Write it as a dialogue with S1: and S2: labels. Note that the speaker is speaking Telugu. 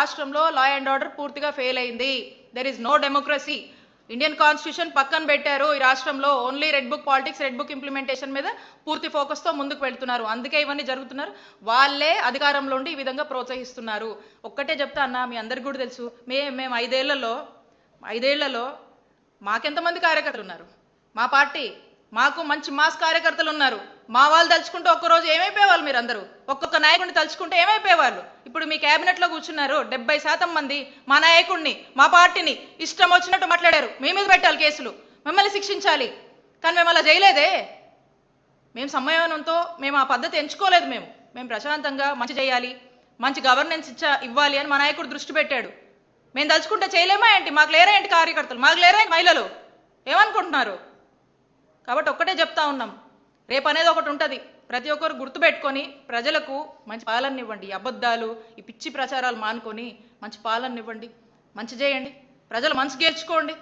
S1: రాష్ట్రంలో లా అండ్ ఆర్డర్ పూర్తిగా ఫెయిల్ అయింది. There is no democracy. Indian constitution పక్కన పెట్టారు. ఈ రాష్ట్రంలో only red book politics, red book implementation మీద పూర్తి ఫోకస్తో ముందుకు వెళ్తున్నారు. అందుకే ఇవన్నీ జరుగుతున్నారు. వాళ్ళే అధికారంలో ఉండి ఈ విధంగా ప్రోత్సహిస్తున్నారు. ఒక్కటే చెప్తా అన్న, మీ అందరికి కూడా తెలుసు, మేము ఐదేళ్లలో మాకెంతమంది కార్యకర్తలు ఉన్నారు. మా పార్టీ మాకు మంచి మాస్ కార్యకర్తలు ఉన్నారు. మా వాళ్ళు తలుచుకుంటే ఒక్కరోజు ఏమైపోయేవాళ్ళు, మీరు అందరూ ఒక్కొక్క నాయకుడిని తలుచుకుంటే ఏమైపోయేవాళ్ళు. ఇప్పుడు మీ క్యాబినెట్లో కూర్చున్నారు 70% మంది మా నాయకుడిని, మా పార్టీని ఇష్టం వచ్చినట్టు మాట్లాడారు. మీ మీద పెట్టాలి కేసులు, మిమ్మల్ని శిక్షించాలి. కానీ మేము అలా చేయలేదే. మేము సంయమనంతో మేము ఆ పద్ధతి ఎంచుకోలేదు. మేము ప్రశాంతంగా మంచి చేయాలి, మంచి గవర్నెన్స్ ఇవ్వాలి అని మా నాయకుడు దృష్టి పెట్టాడు. మేము తలుచుకుంటే చేయలేమా ఏంటి? మాకు లేరా ఏంటి కార్యకర్తలు? మాకు లేరా ఏంటి మహిళలు? ఏమనుకుంటున్నారు? కాబట్టి ఒక్కటే చెప్తా ఉన్నాం, రేపు అనేది ఒకటి ఉంటుంది. ప్రతి ఒక్కరు గుర్తుపెట్టుకొని ప్రజలకు మంచి పాలన ఇవ్వండి. ఈ అబద్ధాలు, ఈ పిచ్చి ప్రచారాలు మానుకొని మంచి పాలన ఇవ్వండి, మంచి చేయండి, ప్రజలు మనసు గెలుచుకోండి.